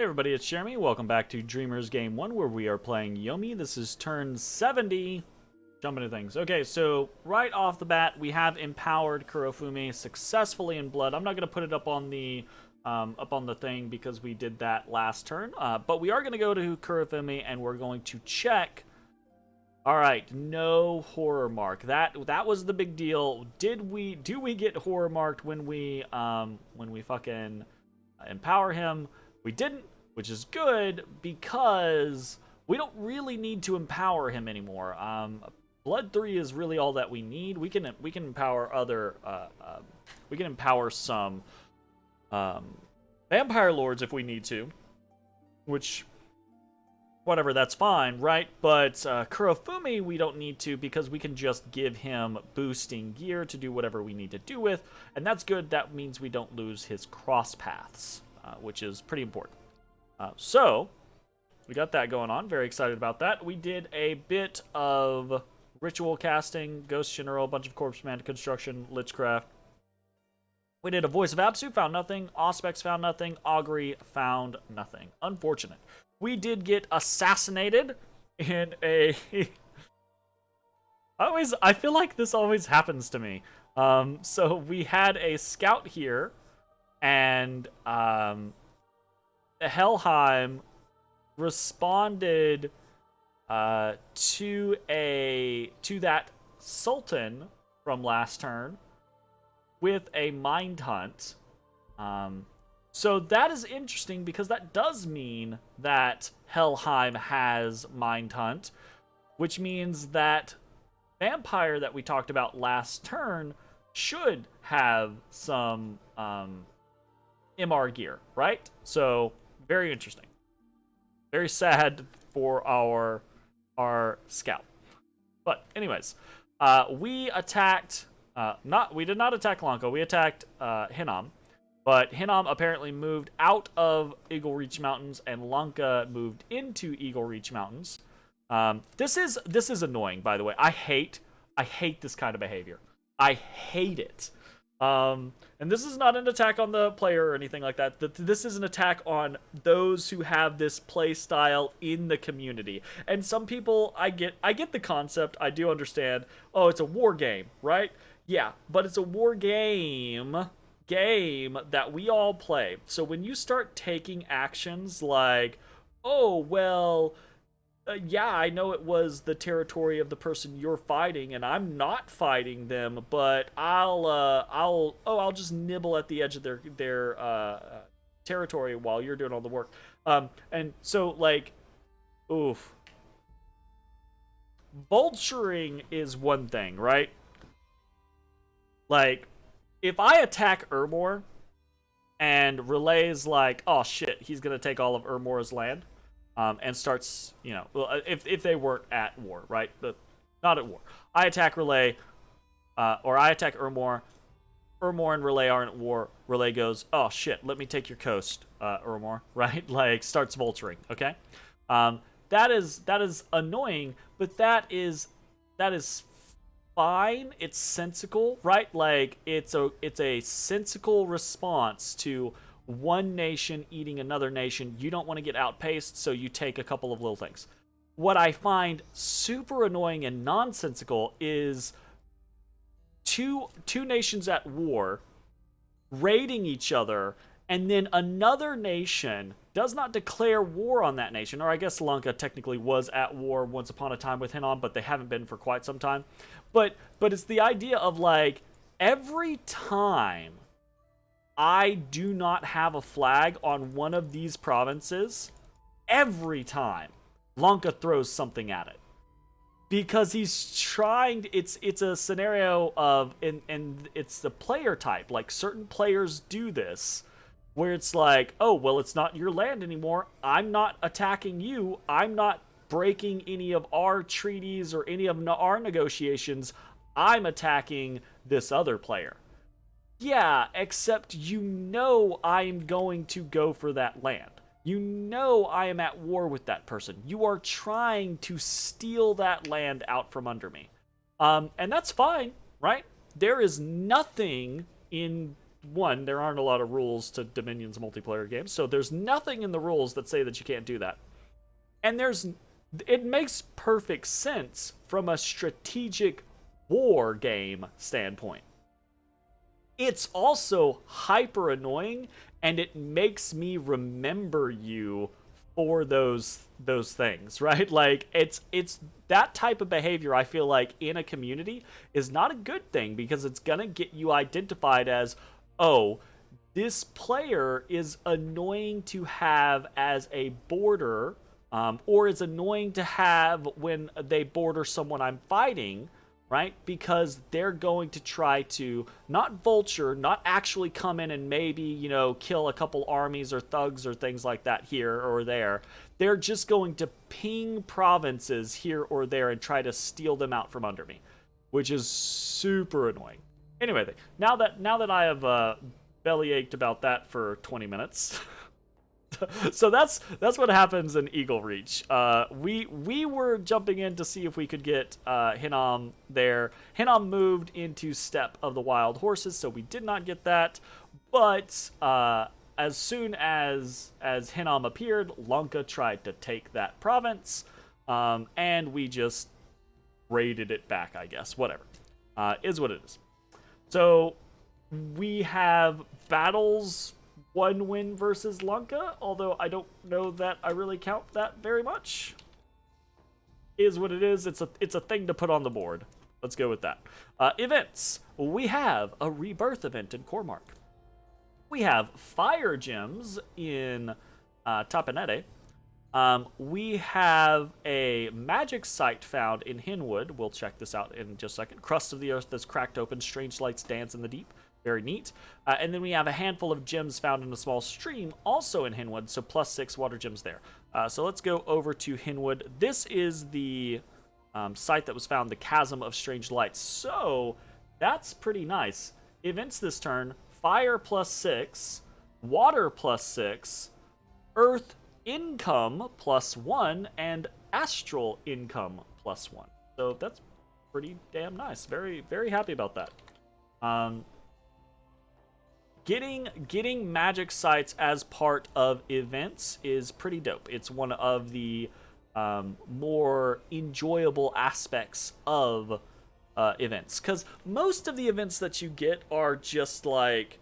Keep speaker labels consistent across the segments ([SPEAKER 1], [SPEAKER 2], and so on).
[SPEAKER 1] Hey everybody, it's Jeremy. Welcome back to Dreamers Game 1, where we are playing Yomi. This is turn 70. Jumping into things. Okay, so right off the bat, we have empowered Kurofumi successfully in blood. I'm not going to put it up on the thing because we did that last turn. But we are going to go to Kurofumi and we're going to check. All right, no horror mark. That was the big deal. Do we get horror marked when we fucking empower him? We didn't, which is good because we don't really need to empower him anymore. Blood 3 is really all that we need. We can empower other we can empower some vampire lords if we need to, which whatever, that's fine, right? But Kurofumi we don't need to because we can just give him boosting gear to do whatever we need to do with, and that's good. That means we don't lose his cross paths. Which is pretty important. So, we got that going on. Very excited about that. We did a bit of ritual casting, Ghost General, a bunch of Corpse Man construction, Lichcraft. We did a Voice of Absu, found nothing. Auspex found nothing. Augury found nothing. Unfortunate. We did get assassinated in a... I feel like this always happens to me. So we had a scout here, and Helheim responded to that Sultan from last turn with a mind hunt. So that is interesting because that does mean that Helheim has mind hunt, which means that vampire that we talked about last turn should have some MR gear, right? So very interesting. Very sad for our scout. But anyways, we attacked we did not attack Lanka, we attacked Hinam. But Hinam apparently moved out of Eagle Reach Mountains and Lanka moved into Eagle Reach Mountains. This is annoying, by the way. I hate this kind of behavior. I hate it. And this is not an attack on the player or anything like that. This is an attack on those who have this play style in the community. And some people, I get the concept. I do understand. Oh, it's a war game, right? Yeah, but it's a war game that we all play. So when you start taking actions like, oh, well, yeah, I know it was the territory of the person you're fighting, and I'm not fighting them, but I'll just nibble at the edge of their territory while you're doing all the work. And so like, oof. Vulturing is one thing, right? Like, if I attack Ermor and Relay's like, oh shit, he's gonna take all of Ermor's land. And starts, if they weren't at war, right? But not at war. I attack Relay, or I attack Ermor. Ermor and Relay aren't at war. Relay goes, oh shit, let me take your coast, Ermor, right? Like, starts vulturing, okay? That is annoying, but that is fine. It's sensical, right? Like, it's a sensical response to one nation eating another nation. You don't want to get outpaced, so you take a couple of little things. What I find super annoying and nonsensical is two nations at war raiding each other, and then another nation does not declare war on that nation. Or I guess Lanka technically was at war once upon a time with Hinam, but they haven't been for quite some time. But it's the idea of like, every time I do not have a flag on one of these provinces, every time Lanka throws something at it. Because he's trying to, it's a scenario of, and it's the player type. Like, certain players do this, where it's like, oh, well, it's not your land anymore. I'm not attacking you. I'm not breaking any of our treaties or any of our negotiations. I'm attacking this other player. Yeah, except I'm going to go for that land. I am at war with that person. You are trying to steal that land out from under me. And that's fine, right? There is nothing in one, there aren't a lot of rules to Dominion's multiplayer games, so there's nothing in the rules that say that you can't do that. And it makes perfect sense from a strategic war game standpoint. It's also hyper annoying, and it makes me remember you for those things, right? Like it's that type of behavior, I feel like, in a community is not a good thing, because it's gonna get you identified as, oh, this player is annoying to have as a border, or is annoying to have when they border someone I'm fighting, right? Because they're going to try to not vulture, not actually come in and maybe, kill a couple armies or thugs or things like that here or there. They're just going to ping provinces here or there and try to steal them out from under me, which is super annoying. Anyway, now that I have belly ached about that for 20 minutes. So that's what happens in Eagle Reach. We were jumping in to see if we could get Hinnom there. Hinnom moved into Steppe of the Wild Horses, so we did not get that. But as soon as Hinnom appeared, Lanka tried to take that province, and we just raided it back, I guess. Whatever. Is what it is. So we have battles. 1 win versus Lanka, although I don't know that I really count that very much. Is what it is. It's a thing to put on the board. Let's go with that. Events. We have a rebirth event in Cormark. We have fire gems in Tapanete. We have a magic site found in Hinwood. We'll check this out in just a second. Crust of the earth that's cracked open. Strange lights dance in the deep. Very neat. And then we have a handful of gems found in a small stream, also in Hinwood, so +6 water gems there. So let's go over to Hinwood. This is the site that was found, the Chasm of Strange Lights. So that's pretty nice. Events this turn: fire +6, water +6, earth income +1, and astral income +1. So that's pretty damn nice. Very, very happy about that. Getting magic sites as part of events is pretty dope. It's one of the more enjoyable aspects of events, because most of the events that you get are just like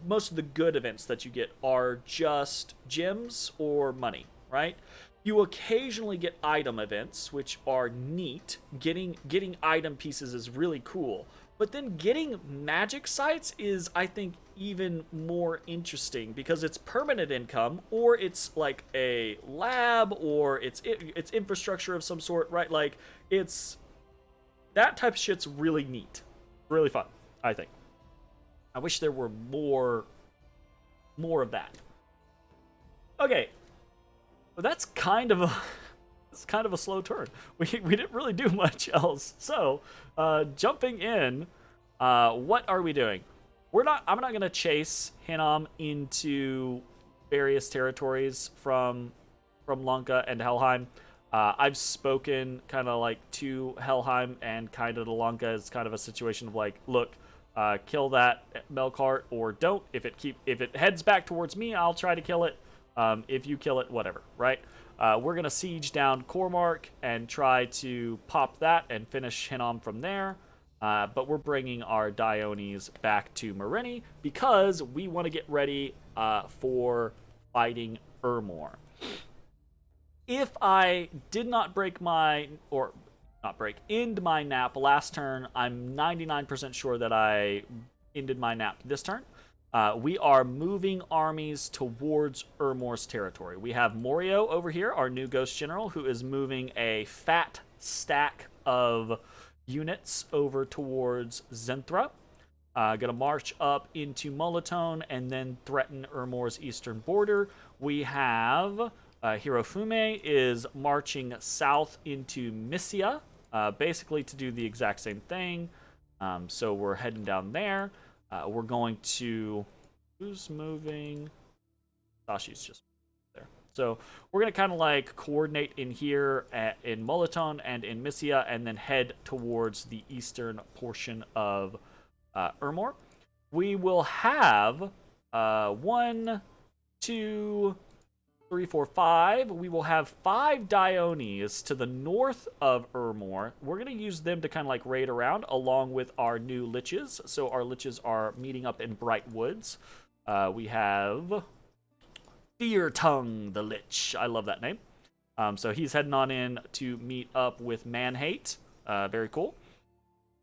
[SPEAKER 1] most of the good events that you get are just gems or money, right? You occasionally get item events, which are neat. Getting item pieces is really cool. But then getting magic sites is, I think, even more interesting, because it's permanent income, or it's like a lab, or it's infrastructure of some sort, right? Like, it's that type of shit's really neat, really fun, I think. I wish there were more of that. Okay, well, that's kind of a slow turn. We didn't really do much else. So, jumping in, what are we doing? I'm not gonna chase Hinnom into various territories from Lanka and Helheim. I've spoken kind of like to Helheim and kind of to Lanka as kind of a situation of like, look, kill that Melkart or don't. If it heads back towards me, I'll try to kill it. If you kill it, whatever, right? We're gonna siege down Cormark and try to pop that and finish Hinnom from there. But we're bringing our Diones back to Merini because we want to get ready for fighting Ermor. If I did not end my nap last turn, I'm 99% sure that I ended my nap this turn. We are moving armies towards Ermor's territory. We have Morio over here, our new Ghost General, who is moving a fat stack of units over towards Zenthra. Gonna march up into Molotone and then threaten Ermor's eastern border. We have Hirofume is marching south into Mysia, basically to do the exact same thing. So we're heading down there. We're going to... Who's moving? Sashi's just there. So we're going to kind of like coordinate in here in Molotone and in Mysia, and then head towards the eastern portion of Ermor. we will have 1, 2, 3, 4, 5. We will have 5 Dionis to the north of Urmor. We're going to use them to kind of like raid around along with our new liches. So our liches are meeting up in Bright Woods. We have Fear Tongue the Lich. I love that name. So he's heading on in to meet up with Manhate. Very cool.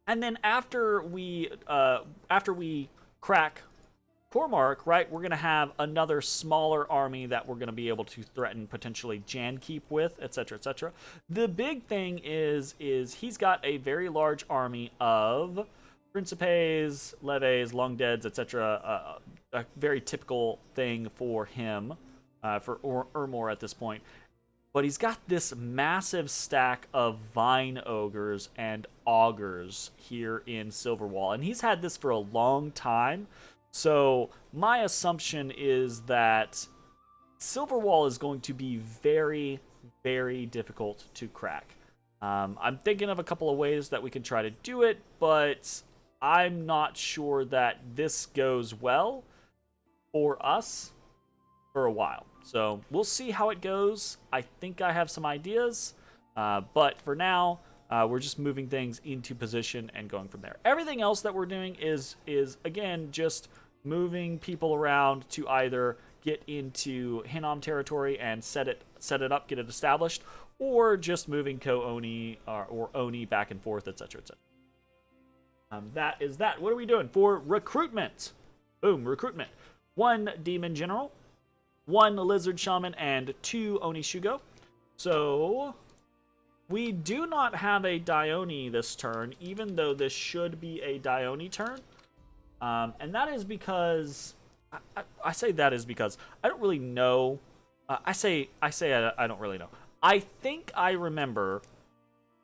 [SPEAKER 1] And then after we crack Cormark, right, we're going to have another smaller army that we're going to be able to threaten potentially Jankeep with, etc., etc. The big thing is he's got a very large army of Principes, Leves, Long Deads, etc. A very typical thing for him, for Urmor at this point. But he's got this massive stack of Vine Ogres and Augurs here in Silverwall. And he's had this for a long time. So my assumption is that Silverwall is going to be very, very difficult to crack. I'm thinking of a couple of ways that we can try to do it, but I'm not sure that this goes well for us for a while. So we'll see how it goes. I think I have some ideas, but for now, we're just moving things into position and going from there. Everything else that we're doing is again just moving people around to either get into Hinnom territory and set it up, get it established, or just moving Ko-Oni or Oni back and forth, etc., etc. That is that. What are we doing for recruitment? Boom, recruitment. 1 Demon General, 1 Lizard Shaman, and 2 Oni Shugo. So we do not have a Dione this turn, even though this should be a Dione turn. And that is because I say that is because I don't really know. I don't really know. I think I remember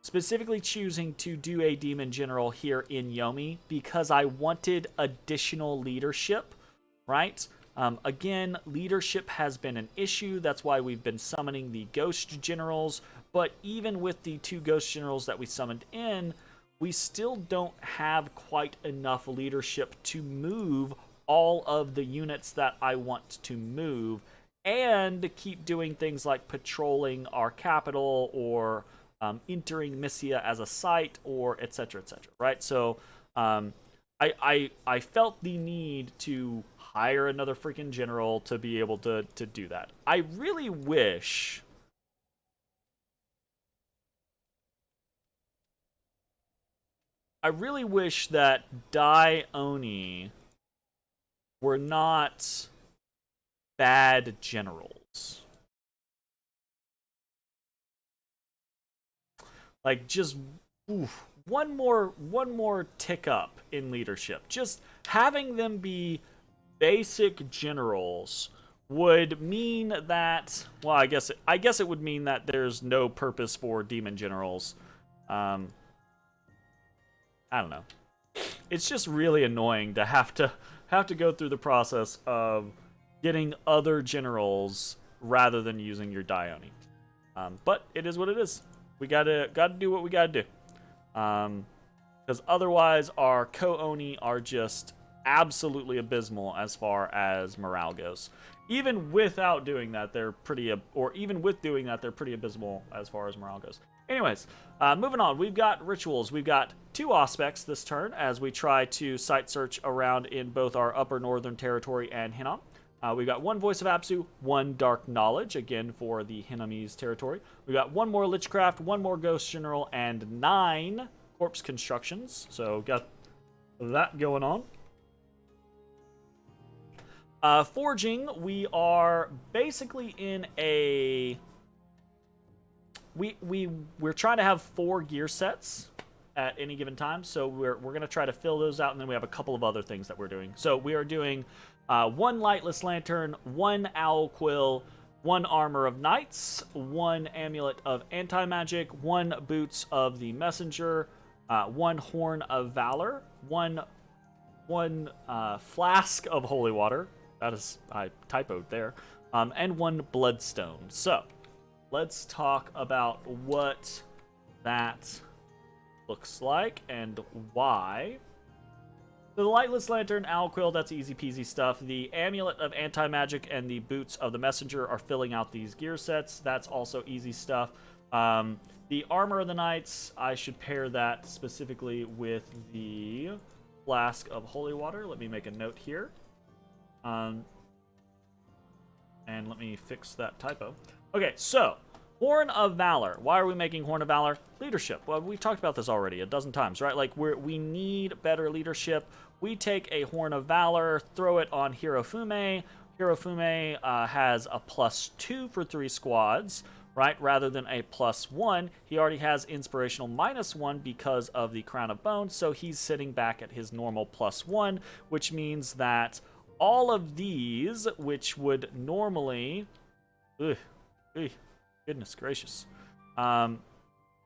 [SPEAKER 1] specifically choosing to do a Demon General here in Yomi because I wanted additional leadership, right? Again, leadership has been an issue. That's why we've been summoning the Ghost Generals. But even with the 2 Ghost Generals that we summoned in, we still don't have quite enough leadership to move all of the units that I want to move and keep doing things like patrolling our capital or entering Missia as a site or etc., etc., right? So I felt the need to hire another freaking general to be able to do that. I really wish that Dai-Oni were not bad generals. Like, just one more tick up in leadership. Just having them be basic generals would mean that, well, I guess it would mean that there's no purpose for demon generals. I don't know. It's just really annoying to have to go through the process of getting other generals rather than using your Dione. But it is what it is. We gotta do what we gotta do. Because otherwise our Ko-Oni are just absolutely abysmal as far as morale goes. Even without doing that, they're pretty, or even with doing that, they're pretty abysmal as far as morale goes. Anyways, moving on, we've got rituals. We've got 2 Auspex this turn as we try to site search around in both our upper northern territory and Hinnom. We've got 1 Voice of Apsu, 1 Dark Knowledge, again for the Hinnomese territory. We've got 1 more Lichcraft, 1 more Ghost General, and 9 Corpse Constructions. So got that going on. Forging, we are basically in a... We're trying to have 4 gear sets at any given time, so we're going to try to fill those out, and then we have a couple of other things that we're doing. So we are doing 1 Lightless Lantern, 1 Owl Quill, 1 Armor of Knights, 1 Amulet of Anti-Magic, 1 Boots of the Messenger, 1 Horn of Valor, 1 Flask of Holy Water, that is, I typoed there, and 1 Bloodstone. So let's talk about what that looks like and why The Lightless Lantern, Owl Quill, that's easy peasy stuff. The Amulet of Anti-Magic and the Boots of the Messenger are filling out these gear sets. That's also easy stuff. The Armor of the Knights, I should pair that specifically with the Flask of Holy Water. Let me make a note here. And let me fix that typo. Okay, so Horn of Valor. Why are we making Horn of Valor? Leadership. Well, we've talked about this already a dozen times, right? Like, we need better leadership. We take a Horn of Valor, throw it on Hirofume. Hirofume has a +2 for 3 squads, right? Rather than a +1. He already has Inspirational -1 because of the Crown of Bones, so he's sitting back at his normal +1, which means that all of these, which would normally... goodness gracious.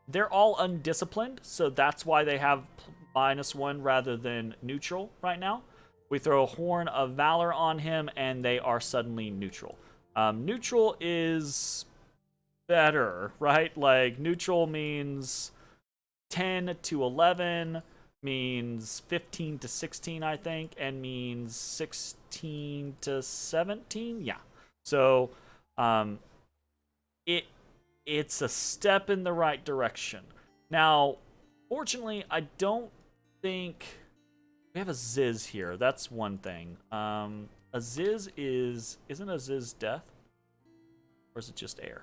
[SPEAKER 1] They're all undisciplined, so that's why they have -1 rather than neutral right now. We throw a Horn of Valor on him, and they are suddenly neutral. Neutral is better, right? Like, neutral means 10 to 11, means 15 to 16, I think, and means 16 to 17. Yeah. So, it's a step in the right direction. Now, fortunately, I don't think we have a Ziz here. That's one thing. A Ziz isn't a Ziz death, or is it just air?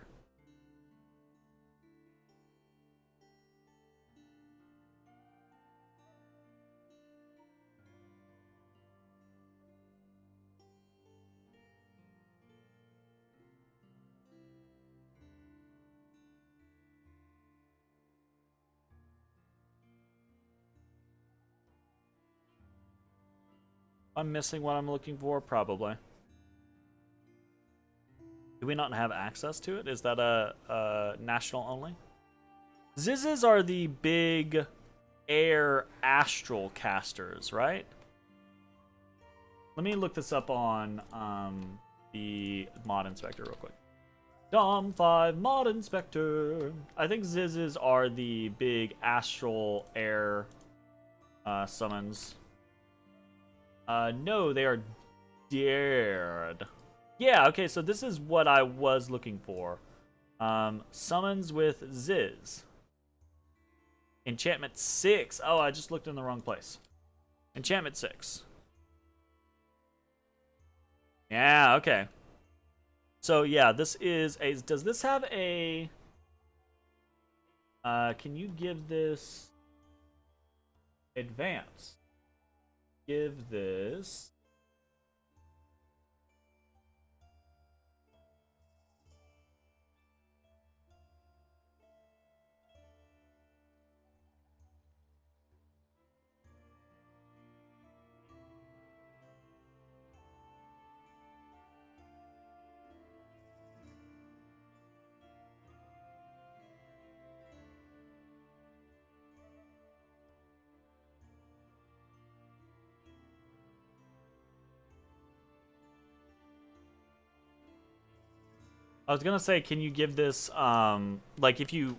[SPEAKER 1] I'm missing what I'm looking for? Probably. Do we not have access to it? Is that a national only? Zizzes are the big air astral casters, right? Let me look this up on the mod inspector real quick. Dom 5 mod inspector. I think Zizzes are the big astral air summons. No, they are dared. Yeah, okay, so this is what I was looking for. Summons with Ziz. Enchantment 6. Oh, I just looked in the wrong place. Enchantment 6. Yeah, okay. So, yeah, this is a... Does this have a... can you give this... Advance? Give this... I was gonna say, can you give this, like, if you,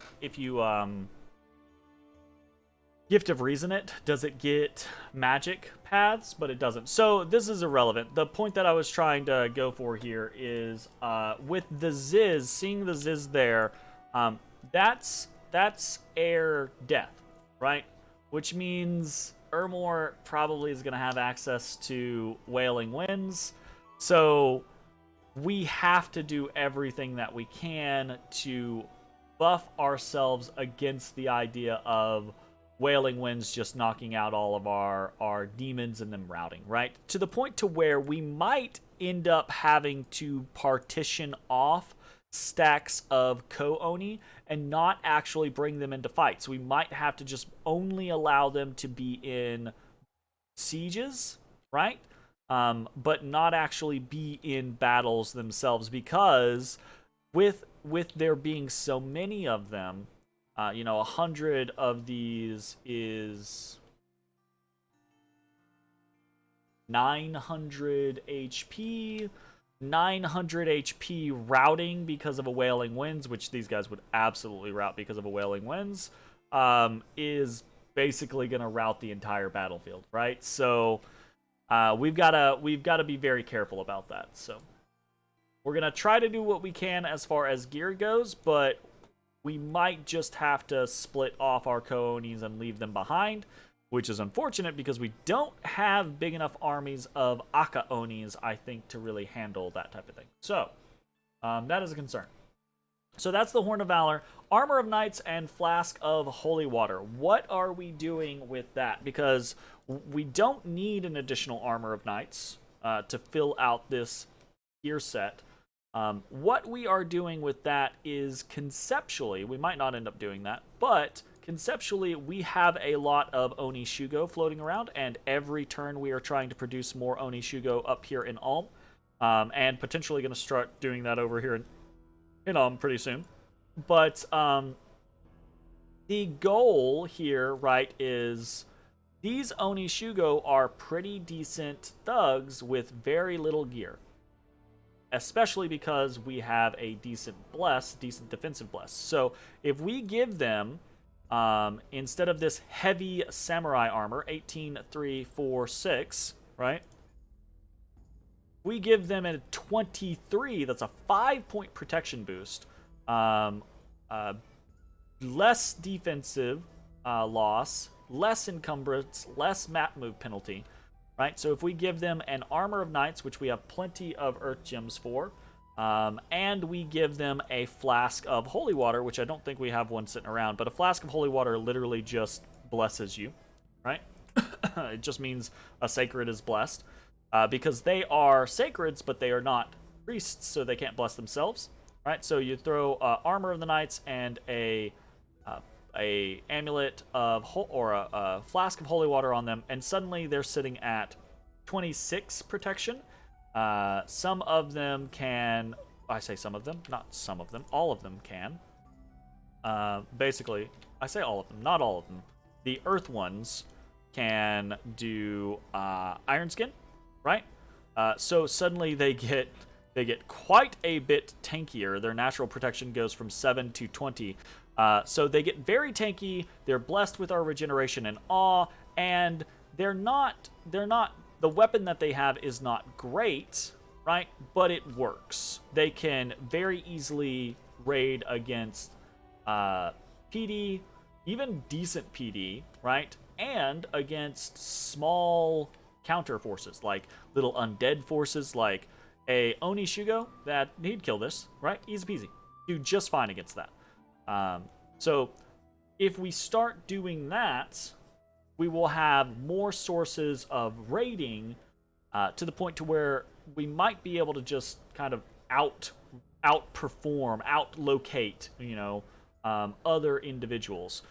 [SPEAKER 1] Gift of Reason it, does it get magic paths? But it doesn't. So, this is irrelevant. The point that I was trying to go for here is, with the Ziz, seeing the Ziz there, that's air death, right? Which means Ermor probably is gonna have access to Wailing Winds. So... we have to do everything that we can to buff ourselves against the idea of Wailing Winds just knocking out all of our demons and them routing, right? To the point to where we might end up having to partition off stacks of Ko-Oni and not actually bring them into fights. We might have to just only allow them to be in sieges, right? But not actually be in battles themselves, because with there being so many of them, 100 of these is 900 HP, 900 HP routing because of a Wailing Winds, which these guys would absolutely rout because of a Wailing Winds, is basically going to route the entire battlefield, right? So we've got to be very careful about that. So we're going to try to do what we can as far as gear goes, but we might just have to split off our Ko-Onis and leave them behind, which is unfortunate because we don't have big enough armies of Aka-Onis, I think, to really handle that type of thing. So that is a concern. So that's the Horn of Valor, Armor of Knights, and Flask of Holy Water. What are we doing with that? Because we don't need an additional Armor of Knights to fill out this gear set. What we are doing with that is conceptually, we might not end up doing that, but conceptually we have a lot of Oni Shugo floating around, and every turn we are trying to produce more Oni Shugo up here in Ulm, and potentially going to start doing that over here in Ulm pretty soon. But the goal here, right, is these Oni Shugo are pretty decent thugs with very little gear. Especially because we have a decent defensive bless. So if we give them, instead of this heavy samurai armor, 18, 3, 4, 6, right? We give them a 23, that's a 5-point protection boost. Less defensive loss, less encumbrance, less map move penalty. Right, so if we give them an Armor of Knights, which we have plenty of Earth Gems for, and we give them a Flask of Holy Water, which I don't think we have one sitting around, but a Flask of Holy Water literally just blesses you, right? It just means a Sacred is blessed, because they are Sacreds, but they are not priests, so they can't bless themselves, right? So you throw Armor of the Knights and a amulet of or a flask of holy water on them, and suddenly they're sitting at 26 protection. Some of them can, I say some of them, not some of them, all of them can. Basically, I say all of them, not all of them. The earth ones can do Iron Skin, right? So suddenly they get quite a bit tankier. Their natural protection goes from 7 to 20. So they get very tanky, they're blessed with our regeneration and awe, and they're not, the weapon that they have is not great, right? But it works. They can very easily raid against PD, even decent PD, right? And against small counter forces, like little undead forces, like a Oni Shugo, that he'd kill this, right? Easy peasy. Do just fine against that. So if we start doing that, we will have more sources of raiding to the point to where we might be able to just kind of outperform, outlocate, other individuals.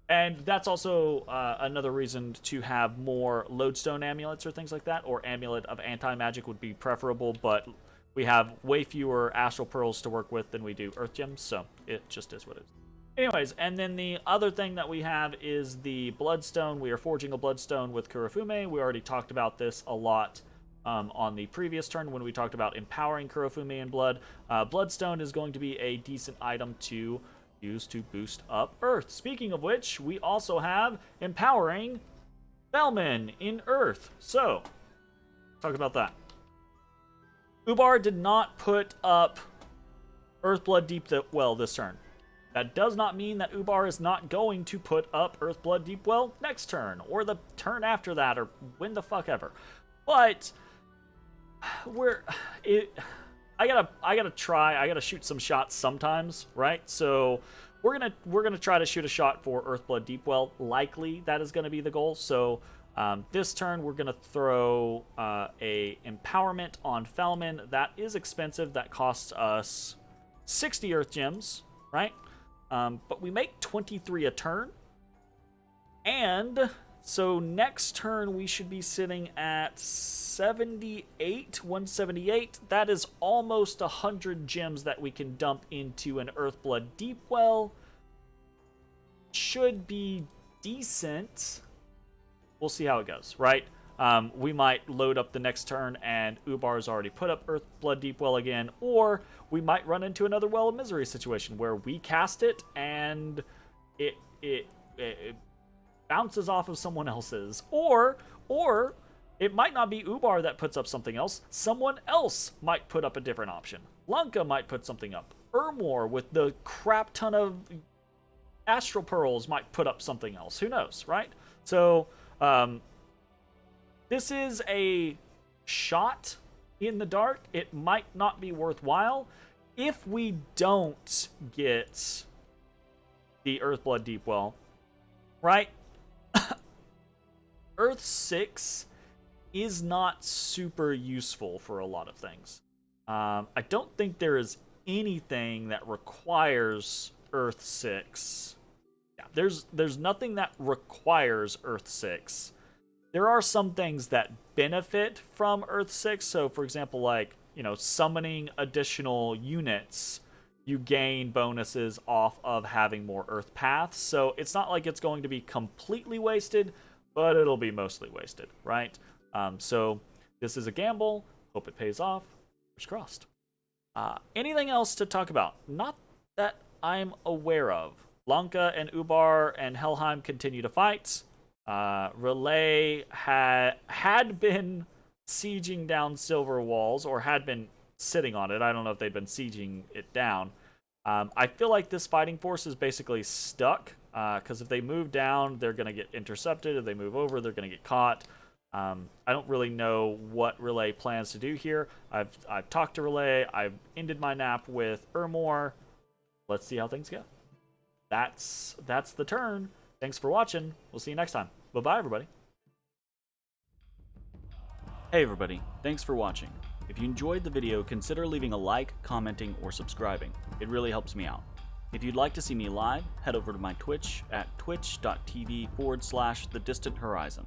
[SPEAKER 1] And that's also another reason to have more lodestone amulets or things like that, or amulet of anti-magic would be preferable, but we have way fewer astral pearls to work with than we do earth gems, so it just is what it is. Anyways, and then the other thing that we have is the bloodstone. We are forging a bloodstone with Kurofume. We already talked about this a lot on the previous turn when we talked about empowering Kurofume in blood. Bloodstone is going to be a decent item to use to boost up earth. Speaking of which, we also have empowering Bellman in earth. So, talk about that. Ubar did not put up Earthblood Deep Well this turn. That does not mean that Ubar is not going to put up Earthblood Deep Well next turn, or the turn after that, or when the fuck ever. But I gotta shoot some shots sometimes, right? So we're gonna try to shoot a shot for Earthblood Deep Well. Likely that is gonna be the goal. So this turn we're gonna throw a empowerment on Felman. That is expensive. That costs us 60 Earth Gems, right? But we make 23 a turn. And so next turn we should be sitting at 178. That is almost 100 gems that we can dump into an Earthblood Deep Well. Should be decent. We'll see how it goes, right? We might load up the next turn and Ubar's already put up Earthblood Deep Well again, or we might run into another Well of Misery situation where we cast it and it bounces off of someone else's, or it might not be Ubar that puts up something else. Someone else might put up a different option. Lanka might put something up. Ermor with the crap ton of astral pearls might put up something else. Who knows, right? So this is a shot in the dark. It might not be worthwhile if we don't get the Earthblood Deepwell, right? Earth 6 is not super useful for a lot of things. I don't think there is anything that requires Earth 6. Yeah, there's nothing that requires Earth 6. There are some things that benefit from Earth 6. So, for example, like, you know, summoning additional units, you gain bonuses off of having more Earth paths. So it's not like it's going to be completely wasted, but it'll be mostly wasted, right? So this is a gamble. Hope it pays off. Fingers crossed. Anything else to talk about? Not that I'm aware of. Lanka and Ubar and Helheim continue to fight. Relay had been sieging down Silver Walls, or had been sitting on it. I don't know if they've been sieging it down. I feel like this fighting force is basically stuck, because if they move down, they're going to get intercepted. If they move over, they're going to get caught. I don't really know what Relay plans to do here. I've talked to Relay. I've ended my nap with Ermor. Let's see how things go. That's the turn. Thanks for watching. We'll see you next time. Bye-bye, everybody.
[SPEAKER 2] Hey everybody, thanks for watching. If you enjoyed the video, consider leaving a like, commenting, or subscribing. It really helps me out. If you'd like to see me live, head over to my Twitch at twitch.tv/thedistanthorizon.